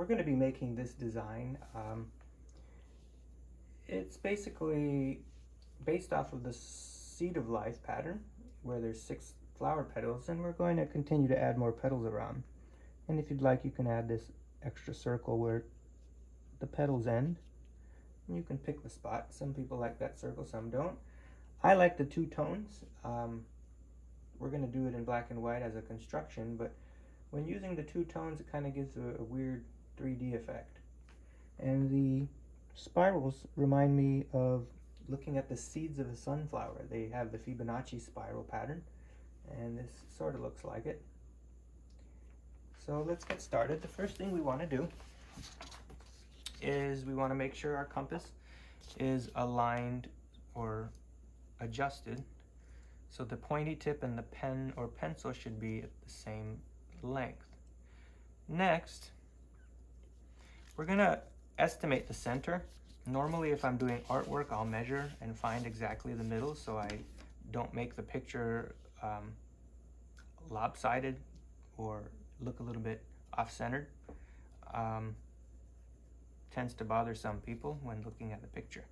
we're going to be making this design. It's basically based off of the seed of life pattern where there's 6 flower petals, and we're going to continue to add more petals around. And if you'd like, you can add this extra circle where the petals end. And you can pick the spot. Some people like that circle, some don't. I like the 2 tones. We're going to do it in black and white as a construction, but when using the 2 tones, it kind of gives a weird 3D effect. And the spirals remind me of looking at the seeds of a sunflower. They have the Fibonacci spiral pattern, and this sort of looks like it. So let's get started. The first thing we want to do is we want to make sure our compass is aligned or adjusted, so the pointy tip and the pen or pencil should be at the same length. Next, we're going to estimate the center. Normally, if I'm doing artwork, I'll measure and find exactly the middle so I don't make the picture lopsided or look a little bit off-centered. Tends to bother some people when looking at the picture.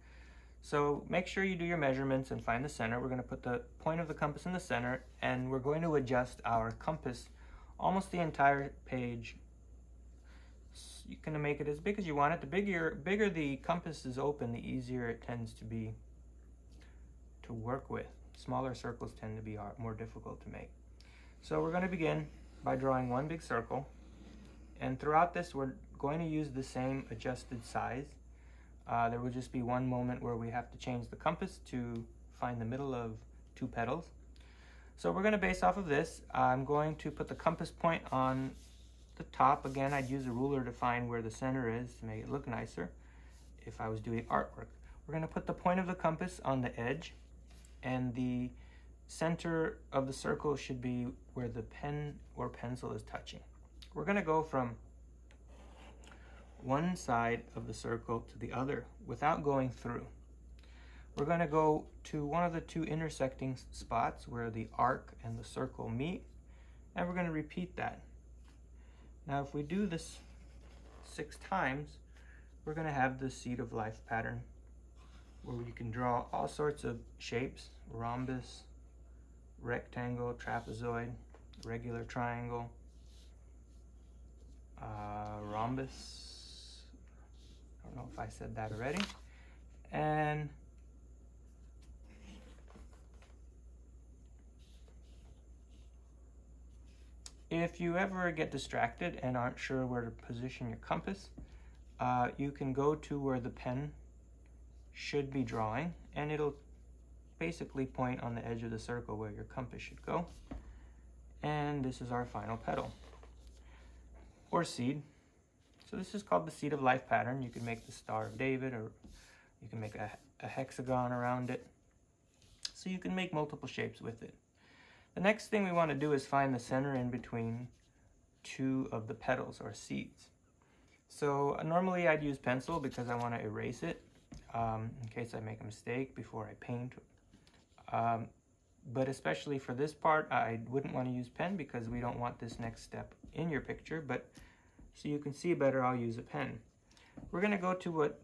So make sure you do your measurements and find the center. We're going to put the point of the compass in the center, and we're going to adjust our compass almost the entire page. You can make it as big as you want it. The bigger the compass is open, the easier it tends to be to work with. Smaller circles tend to be more difficult to make. So we're going to begin by drawing one big circle, and throughout this we're going to use the same adjusted size. There will just be one moment where we have to change the compass to find the middle of 2 petals. So we're going to base off of this. I'm going to put the compass point on the top. Again, I'd use a ruler to find where the center is to make it look nicer if I was doing artwork. We're going to put the point of the compass on the edge, and the center of the circle should be where the pen or pencil is touching. We're going to go from one side of the circle to the other without going through. We're going to go to one of the 2 intersecting spots where the arc and the circle meet, and we're going to repeat that. Now if we do this 6 times, we're going to have the seed of life pattern where you can draw all sorts of shapes: rhombus, rectangle, trapezoid, regular triangle, rhombus. I don't know if I said that already. And if you ever get distracted and aren't sure where to position your compass, you can go to where the pen should be drawing, and it'll basically point on the edge of the circle where your compass should go. And this is our final petal or seed. So this is called the seed of life pattern. You can make the Star of David, or you can make a hexagon around it. So you can make multiple shapes with it. The next thing we want to do is find the center in between 2 of the petals or seeds. So normally I'd use pencil because I want to erase it in case I make a mistake before I paint. But especially for this part, I wouldn't want to use pen because we don't want this next step in your picture. But so you can see better, I'll use a pen. We're going to go to what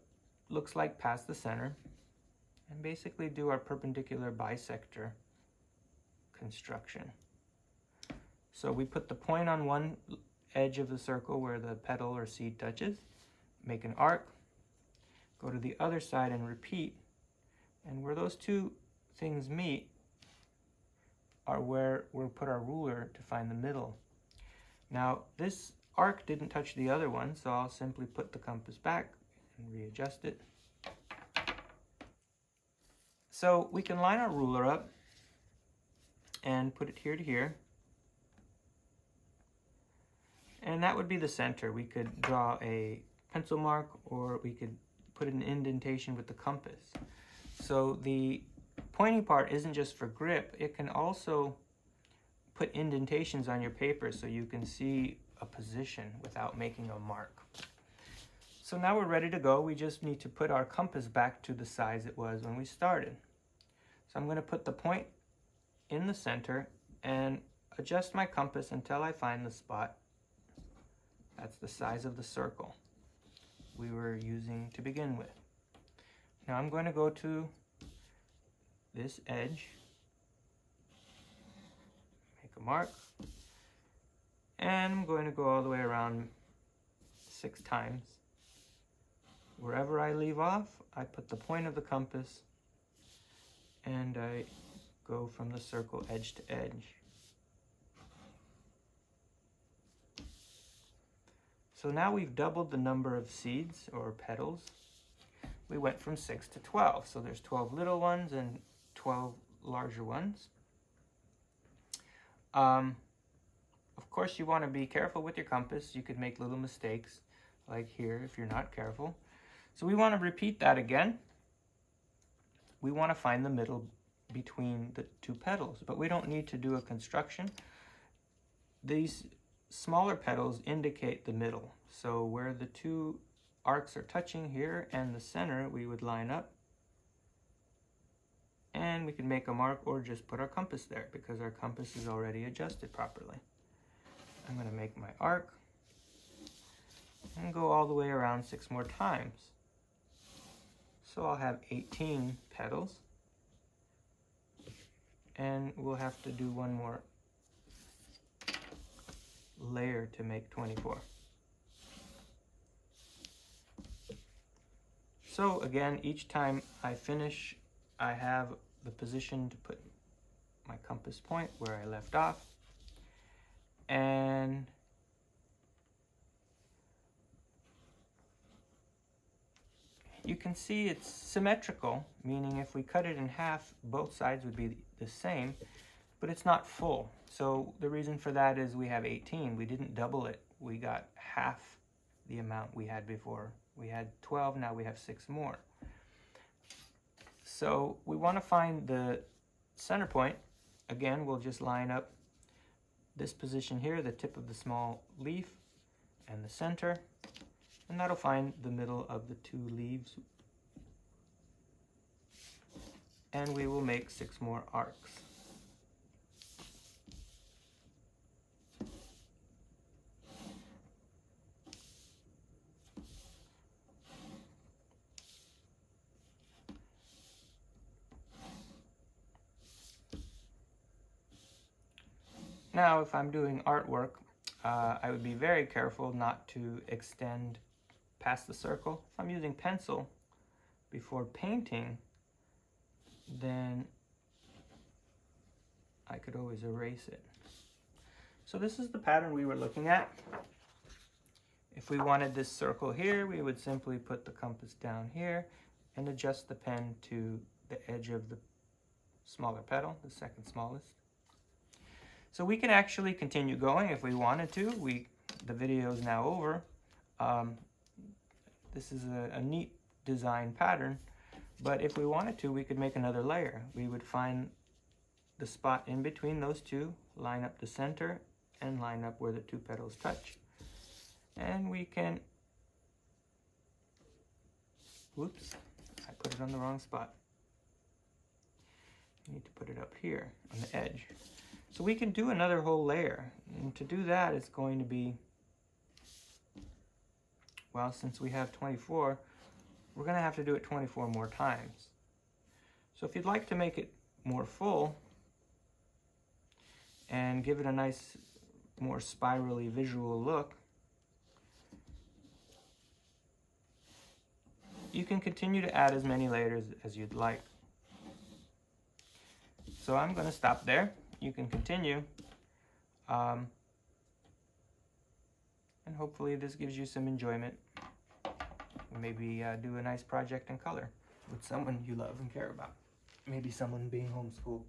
looks like past the center and basically do our perpendicular bisector construction. So we put the point on one edge of the circle where the petal or seed touches, make an arc, go to the other side and repeat, and where those 2 things meet are where we'll put our ruler to find the middle. Now this arc didn't touch the other one, so I'll simply put the compass back and readjust it. So we can line our ruler up and put it here to here, and that would be the center. We could draw a pencil mark, or we could put an indentation with the compass. So the pointy part isn't just for grip, it can also put indentations on your paper so you can see a position without making a mark. So now we're ready to go. We just need to put our compass back to the size it was when we started. So I'm going to put the point in the center and adjust my compass until I find the spot That's the size of the circle we were using to begin with. Now I'm going to go to this edge, make a mark, and I'm going to go all the way around 6 times. Wherever I leave off, I put the point of the compass and I go from the circle edge to edge. So now we've doubled the number of seeds or petals. We went from 6 to 12. So there's 12 little ones and 12 larger ones. Of course, you want to be careful with your compass. You could make little mistakes like here if you're not careful. So we want to repeat that again. We want to find the middle between the 2 petals, but we don't need to do a construction. These smaller petals indicate the middle. So where the 2 arcs are touching here and the center, we would line up. And we can make a mark or just put our compass there because our compass is already adjusted properly. I'm going to make my arc and go all the way around 6 more times. So I'll have 18 petals. And we'll have to do one more layer to make 24. So again, each time I finish, I have the position to put my compass point where I left off. And you can see it's symmetrical, meaning if we cut it in half, both sides would be the same, but it's not full. So the reason for that is we have 18. We didn't double it. We got half the amount we had before. We had 12, now we have 6 more. So we want to find the center point. Again, we'll just line up this position here, the tip of the small leaf, and the center. And that'll find the middle of the 2 leaves. And we will make 6 more arcs. Now, if I'm doing artwork, I would be very careful not to extend past the circle. If I'm using pencil before painting, then I could always erase it. So this is the pattern we were looking at. If we wanted this circle here, we would simply put the compass down here and adjust the pen to the edge of the smaller petal, the second smallest. So we can actually continue going if we wanted to. The video is now over. This is a neat design pattern, but if we wanted to, we could make another layer. We would find the spot in between those 2, line up the center, and line up where the 2 petals touch. And we can, whoops, I put it on the wrong spot. I need to put it up here on the edge. So we can do another whole layer, and to do that it's going to be, well, since we have 24, we're going to have to do it 24 more times. So if you'd like to make it more full and give it a nice, more spirally visual look, you can continue to add as many layers as you'd like. So I'm going to stop there. You can continue, and hopefully this gives you some enjoyment. Maybe do a nice project in color with someone you love and care about. Maybe someone being homeschooled.